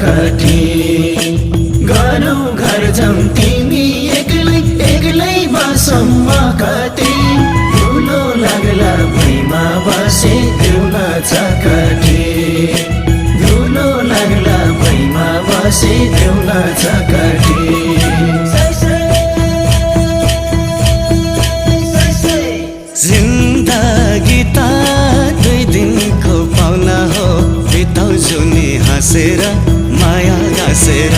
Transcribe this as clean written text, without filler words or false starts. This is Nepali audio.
कटी गरौ घर जाउँ तिमी एक्लै एक्लै बसम्म कति ठुलो लाग्ला भुइँमा बसे देउन चकटी ठुलो लाग्ला भुइँमा बसे देउन चकटी जिन्दगी त दुई दिनको पाउना हो बिताउँछु नि हाँसेर माया गाँसेर